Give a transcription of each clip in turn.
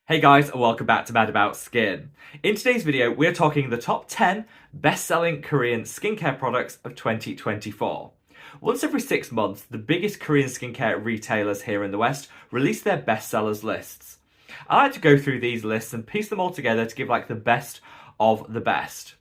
Hey guys, and welcome back to Mad About Skin. In today's video, we're talking the top 10 best-selling Korean skincare products of 2024. Once every 6 months, the biggest Korean skincare retailers here in the West release their bestsellers lists. I like to go through these lists and piece them all together to give like the best of the best.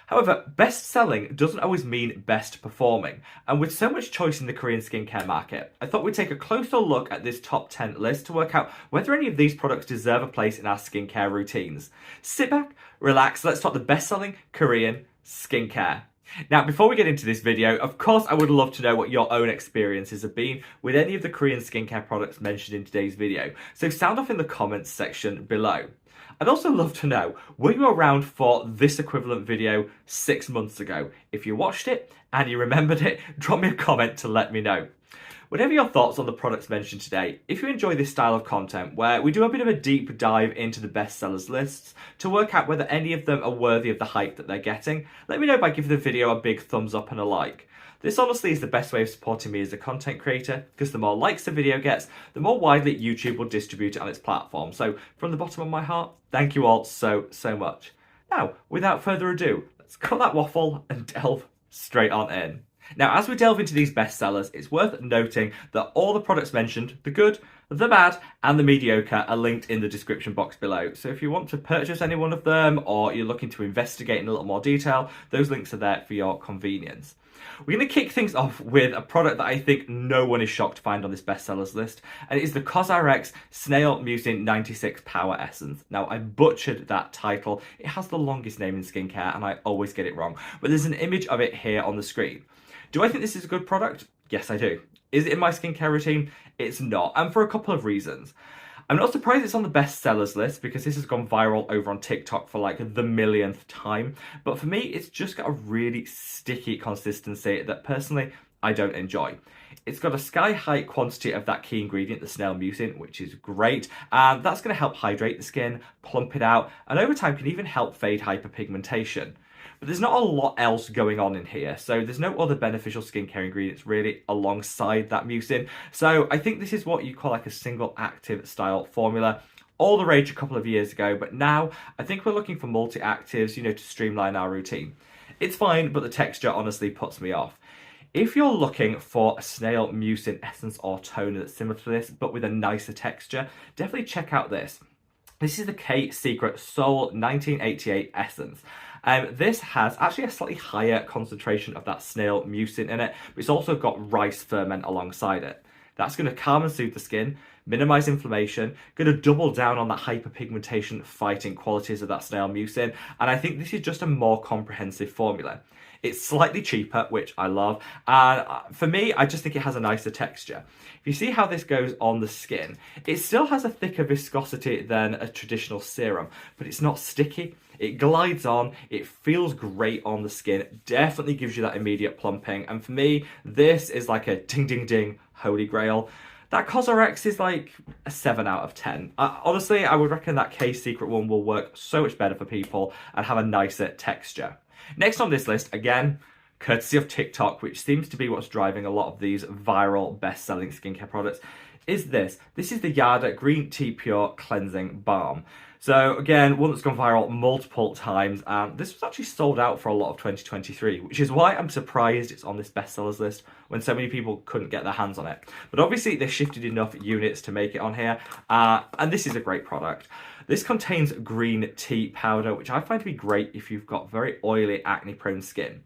However, best selling doesn't always mean best performing, and with so much choice in the Korean skincare market, I thought we'd take a closer look at this top 10 list to work out whether any of these products deserve a place in our skincare routines. Sit back, relax, let's talk the best selling Korean skincare. Now, before we get into this video, of course, I would love to know what your own experiences have been with any of the Korean skincare products mentioned in today's video, so sound off in the comments section below. I'd also love to know, were you around for this equivalent video 6 months ago? If you watched it and you remembered it, drop me a comment to let me know. Whatever your thoughts on the products mentioned today, if you enjoy this style of content where we do a bit of a deep dive into the bestsellers lists to work out whether any of them are worthy of the hype that they're getting, let me know by giving the video a big thumbs up and a like. This honestly is the best way of supporting me as a content creator, because the more likes the video gets, the more widely YouTube will distribute it on its platform. So from the bottom of my heart, thank you all so much. Now, without further ado, let's cut that waffle and delve straight on in. Now, as we delve into these bestsellers, it's worth noting that all the products mentioned, the good, the bad, and the mediocre, are linked in the description box below. So if you want to purchase any one of them, or you're looking to investigate in a little more detail, those links are there for your convenience. We're going to kick things off with a product that I think no one is shocked to find on this bestsellers list, and it is the cosrx Snail Mucin 96 Power Essence. Now, I butchered that title. It has the longest name in skincare, and I always get it wrong, but there's an image of it here on the screen. Do I think this is a good product? Yes, I do. Is it in my skincare routine? It's not, and for a couple of reasons. I'm not surprised it's on the bestsellers list because this has gone viral over on TikTok for like the millionth time. But for me, it's just got a really sticky consistency that personally I don't enjoy. It's got a sky-high quantity of that key ingredient, the snail mucin, which is great. And that's going to help hydrate the skin, plump it out, and over time can even help fade hyperpigmentation. But there's not a lot else going on in here, so there's no other beneficial skincare ingredients really alongside that mucin. So I think this is what you call like a single active style formula. All the rage a couple of years ago, but now I think we're looking for multi-actives, to streamline our routine. It's fine, but the texture honestly puts me off. If you're looking for a snail mucin essence or toner that's similar to this, but with a nicer texture, definitely check out this. This is the K-Secret Soul 1988 Essence. This has actually a slightly higher concentration of that snail mucin in it, but it's also got rice ferment alongside it. That's going to calm and soothe the skin, minimize inflammation, going to double down on that hyperpigmentation fighting qualities of that snail mucin, and I think this is just a more comprehensive formula. It's slightly cheaper, which I love, and for me, I just think it has a nicer texture. If you see how this goes on the skin, it still has a thicker viscosity than a traditional serum, but it's not sticky. It glides on, it feels great on the skin, it definitely gives you that immediate plumping, and for me, this is like a ding ding ding holy grail. That cosrx is like a 7 out of 10. Honestly, I would reckon that K-Secret one will work so much better for people and have a nicer texture. Next on this list, again, courtesy of TikTok, which seems to be what's driving a lot of these viral best-selling skincare products, is this. This is the Yadah Green Tea Pure Cleansing Balm. So again, one that's gone viral multiple times, and this was actually sold out for a lot of 2023, which is why I'm surprised it's on this bestsellers list when so many people couldn't get their hands on it. But obviously they shifted enough units to make it on here, and this is a great product. This contains green tea powder, which I find to be great if you've got very oily, acne-prone skin.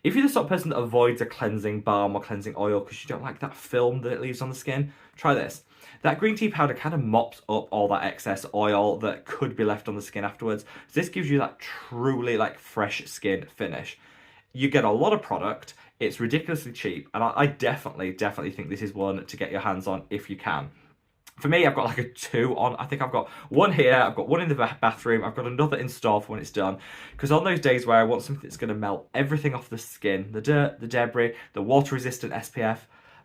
If you're the sort of person that avoids a cleansing balm or cleansing oil because you don't like that film that it leaves on the skin, try this. That green tea powder kind of mops up all that excess oil that could be left on the skin afterwards. So this gives you that truly like fresh skin finish. You get a lot of product, it's ridiculously cheap, and I definitely think this is one to get your hands on if you can. For me, I've got like a 2 on. I think I've got one here, I've got one in the bathroom, I've got another in store for when it's done. Because on those days where I want something that's going to melt everything off the skin, the dirt, the debris, the water-resistant SPF,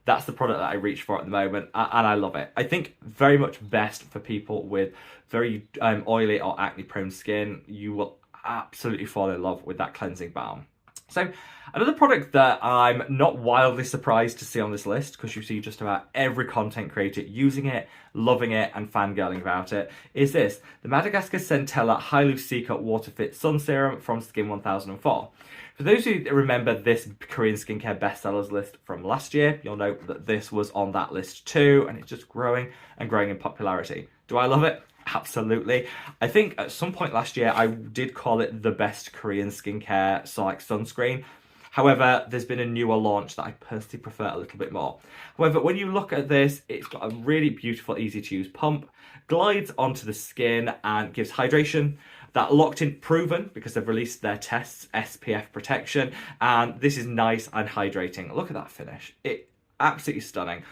that's the product that I reach for at the moment, and I love it. I think very much best for people with very oily or acne-prone skin. You will absolutely fall in love with that cleansing balm. So another product that I'm not wildly surprised to see on this list, because you see just about every content creator using it, loving it, and fangirling about it, is this, the Madagascar Centella Hylu Secret Water Fit Sun Serum from Skin 1004. For those who remember this Korean skincare bestsellers list from last year, you'll note that this was on that list too, and it's just growing and growing in popularity. Do I love it? Absolutely. I think at some point last year, I did call it the best Korean skincare sunscreen. However, there's been a newer launch that I personally prefer a little bit more. However, when you look at this, it's got a really beautiful, easy to use pump, glides onto the skin and gives hydration. That locked in proven because they've released their tests, SPF protection, and this is nice and hydrating. Look at that finish. It absolutely stunning.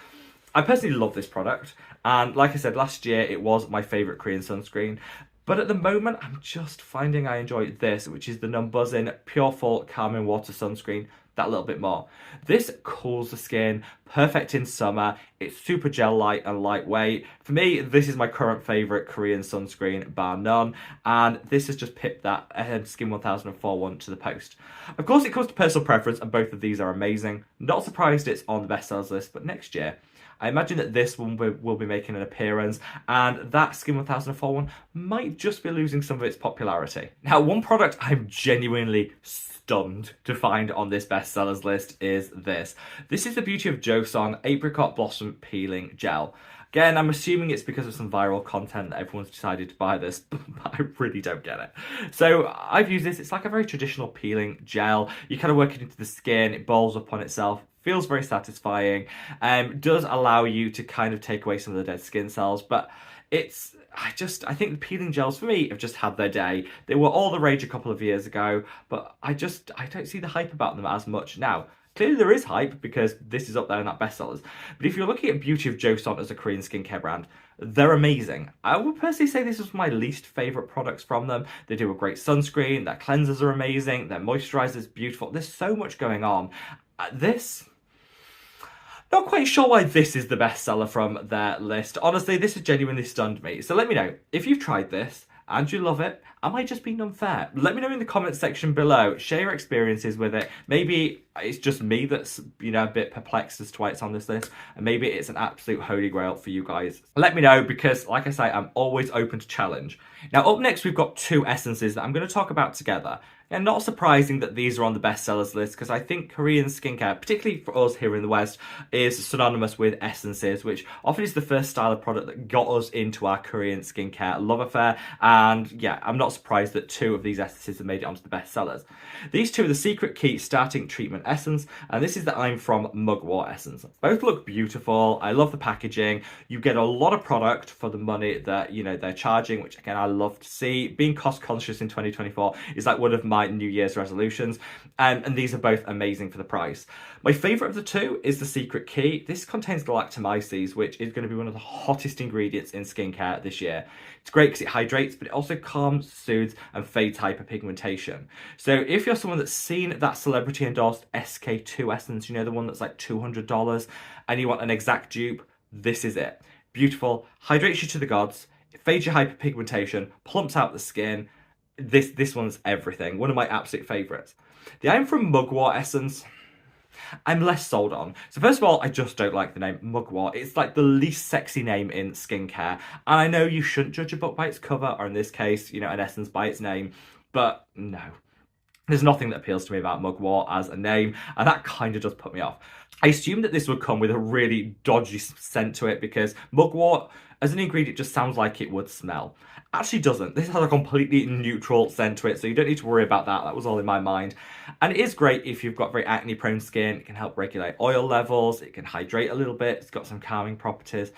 I personally love this product, and like I said last year, it was my favorite Korean sunscreen. But at the moment, I'm just finding I enjoy this, which is the Numbuzzin Pure Full Calming Water Sunscreen, that little bit more. This cools the skin, perfect in summer. It's super gel-light and lightweight. For me, this is my current favorite Korean sunscreen, bar none. And this has just pipped that Skin 1004 one to the post. Of course, it comes to personal preference, and both of these are amazing. Not surprised it's on the bestsellers list, but next year, I imagine that this one will be making an appearance, and that Skin 1004 one might just be losing some of its popularity. Now, one product I'm genuinely stunned to find on this bestsellers list is this. This is the Beauty of Joseon Apricot Blossom Peeling Gel. Again, I'm assuming it's because of some viral content that everyone's decided to buy this, but I really don't get it. So I've used this. It's like a very traditional peeling gel. You kind of work it into the skin. It balls up on itself. Feels very satisfying. Does allow you to kind of take away some of the dead skin cells, but I think the peeling gels for me have just had their day. They were all the rage a couple of years ago, but I don't see the hype about them as much now. Clearly there is hype because this is up there in that bestsellers. But if you're looking at Beauty of Joseon as a Korean skincare brand, they're amazing. I would personally say this is my least favorite products from them. They do a great sunscreen, their cleansers are amazing, their moisturizer's beautiful. There's so much going on. Not quite sure why this is the bestseller from their list. Honestly, this has genuinely stunned me. So let me know if you've tried this and you love it. Am I just being unfair? Let me know in the comments section below. Share your experiences with it. Maybe it's just me that's, a bit perplexed as to why it's on this list. And maybe it's an absolute holy grail for you guys. Let me know because, like I say, I'm always open to challenge. Now, up next, we've got two essences that I'm going to talk about together. And not surprising that these are on the bestsellers list because I think Korean skincare, particularly for us here in the West, is synonymous with essences, which often is the first style of product that got us into our Korean skincare love affair. And yeah, I'm not surprised that two of these essences have made it onto the bestsellers. These two are the Secret Key Starting Treatment Essence, and this is the I'm From Mugwort Essence. Both look beautiful. I love the packaging. You get a lot of product for the money that, they're charging, which again, I love to see. Being cost conscious in 2024 is like one of my New Year's resolutions, and these are both amazing for the price. My favorite of the two is the Secret Key. This contains galactomyces, which is going to be one of the hottest ingredients in skincare this year. It's great because it hydrates, but it also calms, soothes, and fades hyperpigmentation. So if you're someone that's seen that celebrity endorsed SK2 essence, the one that's like $200, and you want an exact dupe, this is it. Beautiful, hydrates you to the gods, it fades your hyperpigmentation, plumps out the skin. This one's everything. One of my absolute favourites. The I'm From Mugwort Essence, I'm less sold on. So first of all, I just don't like the name Mugwort. It's like the least sexy name in skincare. And I know you shouldn't judge a book by its cover, or in this case, an essence by its name. But no. There's nothing that appeals to me about Mugwort as a name, and that kind of does put me off. I assumed that this would come with a really dodgy scent to it because Mugwort, as an ingredient, just sounds like it would smell. Actually doesn't. This has a completely neutral scent to it, so you don't need to worry about that. That was all in my mind. And it is great if you've got very acne-prone skin. It can help regulate oil levels. It can hydrate a little bit. It's got some calming properties.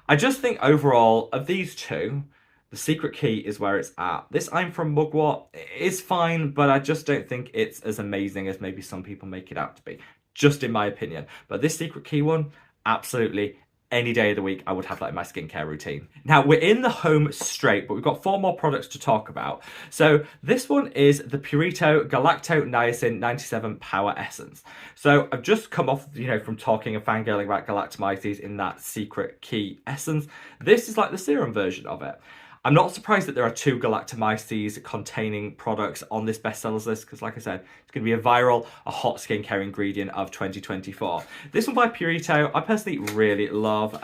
I just think overall, of these two, the Secret Key is where it's at. This I'm From Mugwort is fine, but I just don't think it's as amazing as maybe some people make it out to be. Just in my opinion. But this Secret Key one, absolutely. Any day of the week, I would have that in my skincare routine. Now, we're in the home straight, but we've got 4 more products to talk about. So this one is the Purito Galacto Niacin 97 Power Essence. So I've just come off, from talking and fangirling about galactomyces in that Secret Key essence. This is like the serum version of it. I'm not surprised that there are 2 galactomyces containing products on this bestsellers list because, like I said, it's going to be a hot skincare ingredient of 2024. This one by Purito, I personally really love.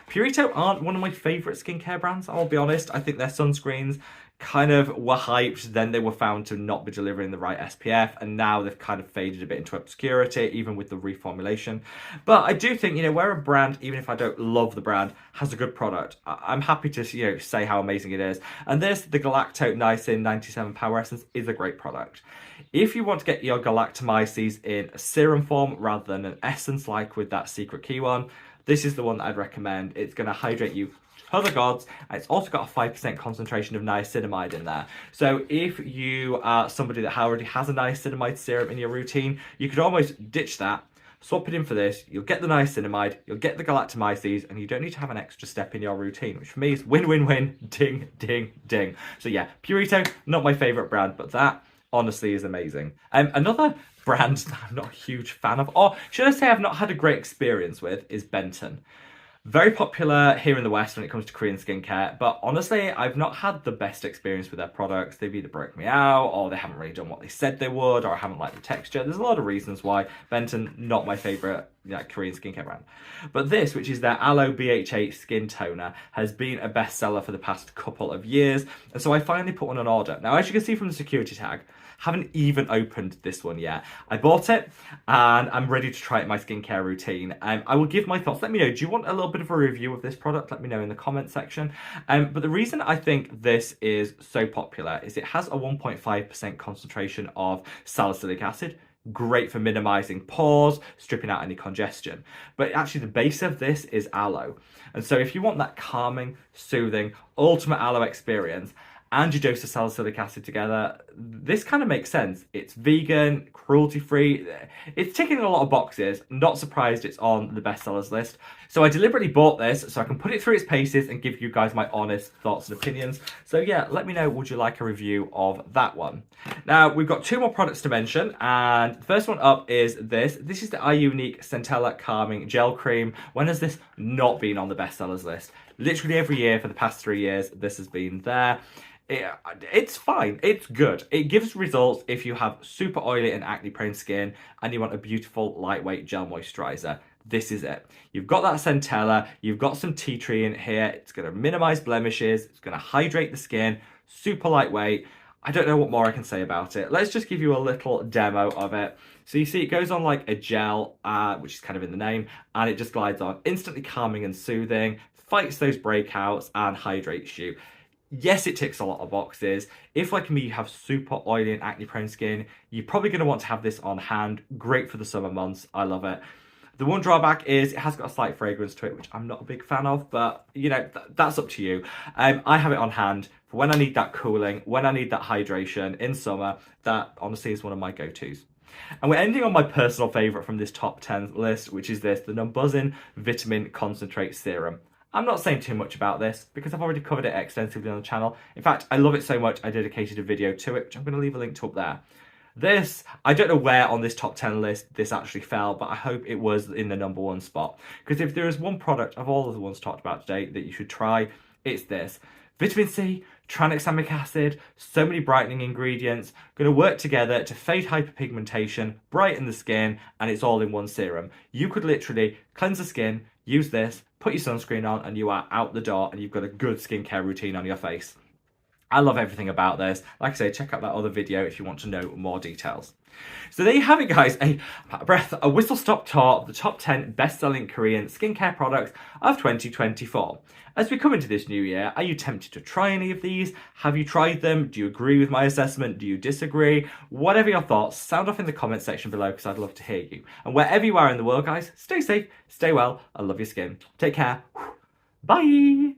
Purito aren't one of my favourite skincare brands, I'll be honest. I think their sunscreens kind of were hyped, then they were found to not be delivering the right SPF, and now they've kind of faded a bit into obscurity, even with the reformulation. But I do think, where a brand, even if I don't love the brand, has a good product, I'm happy to, say how amazing it is. And this, the Galacto-Niacin 97 Power Essence, is a great product. If you want to get your galactomyces in a serum form rather than an essence like with that Secret Key one, this is the one that I'd recommend. It's going to hydrate you to the gods, and it's also got a 5% concentration of niacinamide in there. So if you are somebody that already has a niacinamide serum in your routine, you could almost ditch that, swap it in for this, you'll get the niacinamide, you'll get the galactomyces, and you don't need to have an extra step in your routine, which for me is win-win-win, ding, ding, ding. So yeah, Purito, not my favourite brand, but that honestly is amazing. Another brand that I'm not a huge fan of, or should I say I've not had a great experience with, is Benton. Very popular here in the West when it comes to Korean skincare, but honestly, I've not had the best experience with their products. They've either broke me out, or they haven't really done what they said they would, or I haven't liked the texture. There's a lot of reasons why Benton, not my favourite Korean skincare brand. But this, which is their Aloe BHA Skin Toner, has been a bestseller for the past couple of years, and so I finally put one on order. Now, as you can see from the security tag, haven't even opened this one yet. I bought it and I'm ready to try it in my skincare routine. I will give my thoughts. Let me know, do you want a little bit of a review of this product? Let me know in the comment section. But the reason I think this is so popular is it has a 1.5% concentration of salicylic acid. Great for minimizing pores, stripping out any congestion. But actually the base of this is aloe. And so if you want that calming, soothing, ultimate aloe experience, and your dose of salicylic acid together, this kind of makes sense. It's vegan, cruelty-free. It's ticking a lot of boxes. Not surprised it's on the bestsellers list. So I deliberately bought this so I can put it through its paces and give you guys my honest thoughts and opinions. So yeah, let me know, would you like a review of that one? Now, we've got 2 more products to mention, and the first one up is this. This is the iUnique Centella Calming Gel Cream. When has this not been on the bestsellers list? Literally every year for the past 3 years, this has been there. It's fine. It's good. It gives results if you have super oily and acne-prone skin and you want a beautiful, lightweight gel moisturizer. This is it. You've got that centella, you've got some tea tree in here. It's going to minimize blemishes. It's going to hydrate the skin. Super lightweight. I don't know what more I can say about it. Let's just give you a little demo of it. So you see it goes on like a gel, which is kind of in the name, and it just glides on. Instantly calming and soothing, fights those breakouts and hydrates you. Yes, it ticks a lot of boxes. If, like me, you have super oily and acne-prone skin, you're probably going to want to have this on hand. Great for the summer months. I love it. The one drawback is it has got a slight fragrance to it, which I'm not a big fan of, but, that's up to you. I have it on hand for when I need that cooling, when I need that hydration in summer. That, honestly, is one of my go-tos. And we're ending on my personal favourite from this top 10 list, which is this, the Numbuzin Vitamin Concentrate Serum. I'm not saying too much about this because I've already covered it extensively on the channel. In fact, I love it so much I dedicated a video to it, which I'm going to leave a link to up there. This, I don't know where on this top 10 list this actually fell, but I hope it was in the #1 spot. Because if there is one product of all of the ones talked about today that you should try, it's this. Vitamin C, tranexamic acid, so many brightening ingredients, going to work together to fade hyperpigmentation, brighten the skin, and it's all in one serum. You could literally cleanse the skin, use this, put your sunscreen on, and you are out the door and you've got a good skincare routine on your face. I love everything about this. Like I say, check out that other video if you want to know more details. So there you have it, guys. A whistle-stop tour of the top 10 best-selling Korean skincare products of 2024. As we come into this new year, are you tempted to try any of these? Have you tried them? Do you agree with my assessment? Do you disagree? Whatever your thoughts, sound off in the comment section below because I'd love to hear you. And wherever you are in the world, guys, stay safe, stay well, and love your skin. Take care. Bye.